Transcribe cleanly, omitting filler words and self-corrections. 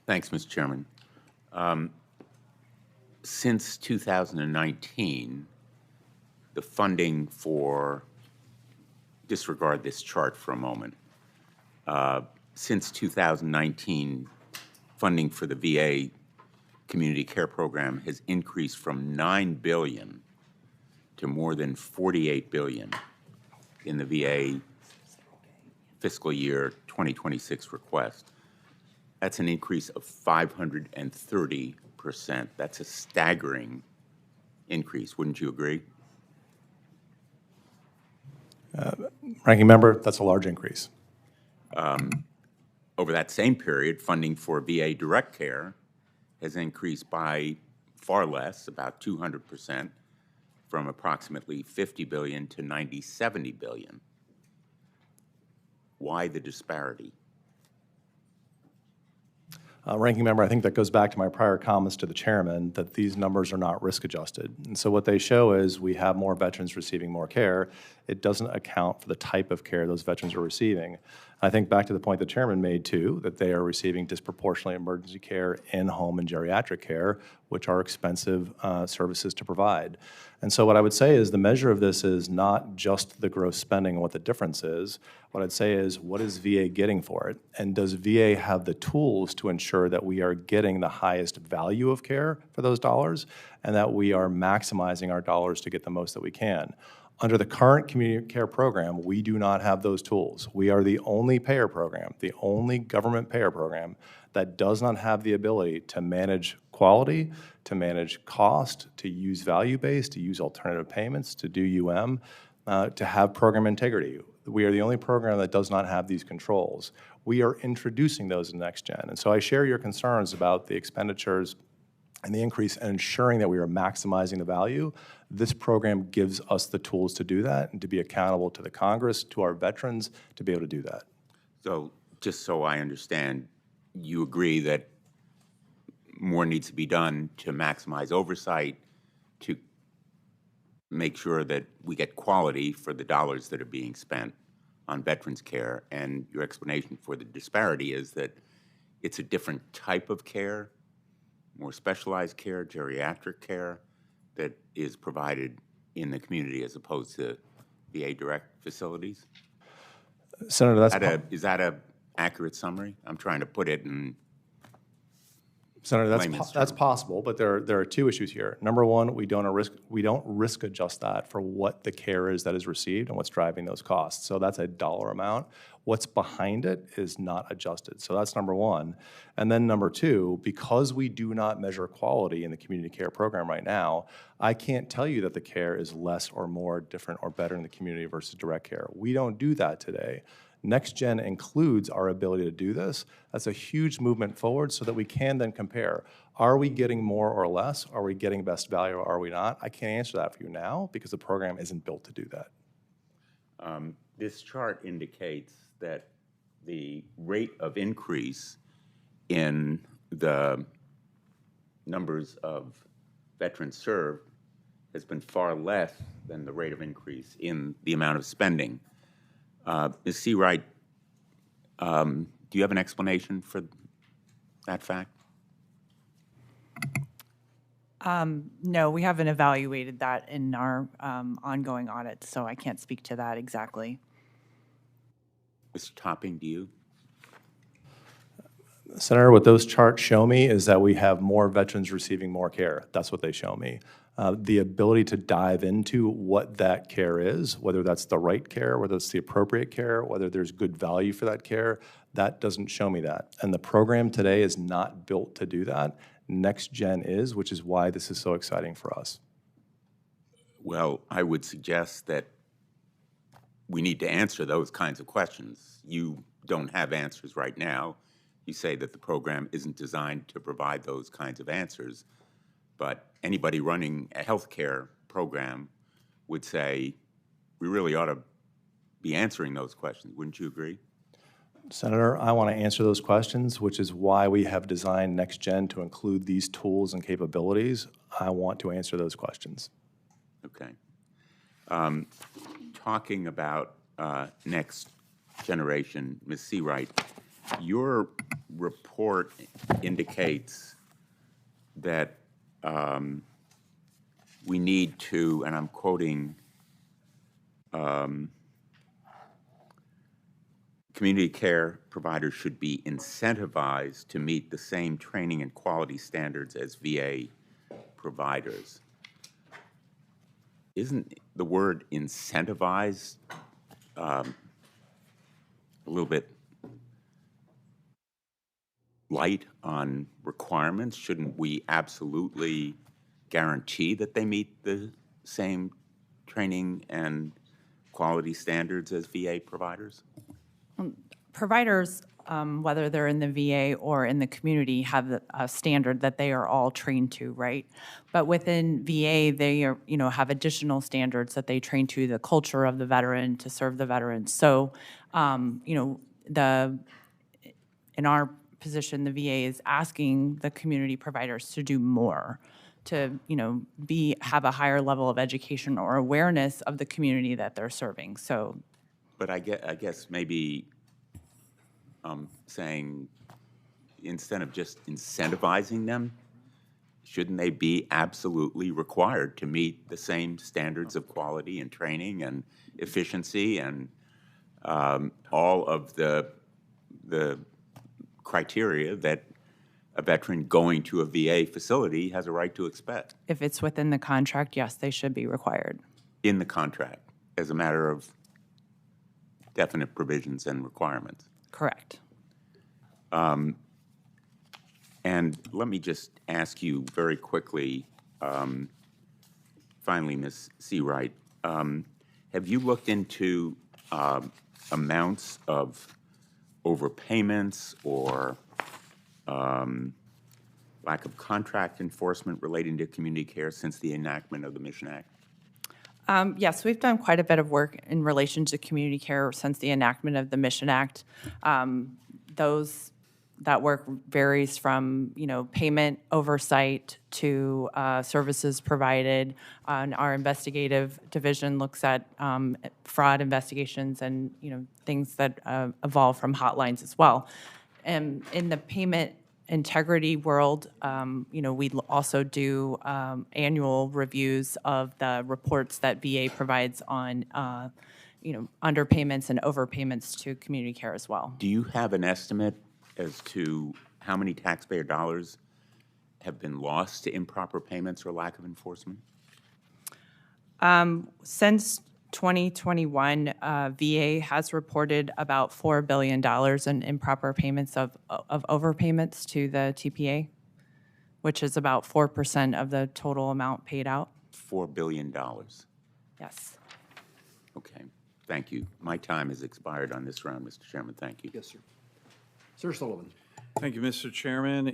Thanks, Mr. Chairman. Since 2019, the funding for, disregard this chart for a moment, since 2019, funding for the VA Community Care Program has increased from $9 billion to more than $48 billion in the VA fiscal year 2026 request. That's an increase of 530%. That's a staggering increase, wouldn't you agree? Ranking member, that's a large increase. Over that same period, funding for VA direct care has increased by far less, about 200%, from approximately $50 billion to $70 billion. Why the disparity? Ranking member, I think that goes back to my prior comments to the chairman that these numbers are not risk adjusted. And so what they show is we have more veterans receiving more care. It doesn't account for the type of care those veterans are receiving. I think back to the point the chairman made too, that they are receiving disproportionately emergency care, in-home and geriatric care, which are expensive services to provide. And so what I would say is the measure of this is not just the gross spending and what the difference is. What I'd say is what is VA getting for it? And does VA have the tools to ensure that we are getting the highest value of care for those dollars and that we are maximizing our dollars to get the most that we can? Under the current community care program, we do not have those tools. We are the only payer program, the only government payer program that does not have the ability to manage quality, to manage cost, to use value-based, to use alternative payments, to do to have program integrity. We are the only program that does not have these controls. We are introducing those in Next Gen. And so I share your concerns about the expenditures and the increase and ensuring that we are maximizing the value. This program gives us the tools to do that and to be accountable to the Congress, to our veterans, to be able to do that. So just so I understand, you agree that more needs to be done to maximize oversight, to make sure that we get quality for the dollars that are being spent on veterans care, and your explanation for the disparity is that it's a different type of care, more specialized care, geriatric care, that is provided in the community as opposed to VA direct facilities? Senator, is that a accurate summary? I'm trying to put it in Senator, layman's that's terms. possible, but there are two issues here. Number one, we don't risk adjust that for what the care is that is received and what's driving those costs. So that's a dollar amount. What's behind it is not adjusted. So that's number one. And then number two, because we do not measure quality in the community care program right now, I can't tell you that the care is less or more different or better in the community versus direct care. We don't do that today. Next Gen includes our ability to do this. That's a huge movement forward so that we can then compare. Are we getting more or less? Are we getting best value or are we not? I can't answer that for you now because the program isn't built to do that. This chart indicates that the rate of increase in the numbers of veterans served has been far less than the rate of increase in the amount of spending. Ms. Seawright, do you have an explanation for that fact? No, we haven't evaluated that in our ongoing audit, so I can't speak to that exactly. Mr. Topping, do you? Senator, what those charts show me is that we have more veterans receiving more care. That's what they show me. The ability to dive into what that care is, whether that's the right care, whether it's the appropriate care, whether there's good value for that care, that doesn't show me that. And the program today is not built to do that. Next Gen is, which is why this is so exciting for us. Well, I would suggest that we need to answer those kinds of questions. You don't have answers right now. You say that the program isn't designed to provide those kinds of answers, but anybody running a healthcare program would say we really ought to be answering those questions. Wouldn't you agree? Senator, I want to answer those questions, which is why we have designed Next Gen to include these tools and capabilities. I want to answer those questions. Okay. Talking about next generation, Ms. Seawright, Your report indicates that we need to, and I'm quoting, community care providers should be incentivized to meet the same training and quality standards as VA providers. Isn't the word incentivized a little bit light on requirements? Shouldn't we absolutely guarantee that they meet the same training and quality standards as VA providers? Providers, whether they're in the VA or in the community, have a standard that they are all trained to, right? But within VA, they are, have additional standards that they train to, the culture of the veteran, to serve the veterans. So, in our position, the VA is asking the community providers to do more, to, have a higher level of education or awareness of the community that they're serving. So, But I guess maybe saying, instead of just incentivizing them, shouldn't they be absolutely required to meet the same standards of quality and training and efficiency and all of the criteria that a veteran going to a VA facility has a right to expect if it's within the contract, yes, they should be required. in the contract as a matter of definite provisions and requirements? Correct. And let me just ask you very quickly, finally, Ms. Seawright, have you looked into amounts of overpayments or lack of contract enforcement relating to community care since the enactment of the Mission Act? Yes, we've done quite a bit of work in relation to community care since the enactment of the Mission Act. That work varies from, payment oversight to services provided. Our investigative division looks at fraud investigations and, things that evolve from hotlines as well. And in the payment integrity world, we also do annual reviews of the reports that VA provides on, underpayments and overpayments to community care as well. Do you have an estimate as to how many taxpayer dollars have been lost to improper payments or lack of enforcement? Since 2021, VA has reported about $4 billion in improper payments of overpayments to the TPA, which is about 4% of the total amount paid out. $4 billion. Yes. Okay, thank you. My time has expired on this round, Mr. Chairman. Thank you. Yes, sir. Sir Sullivan. Thank you, Mr. Chairman.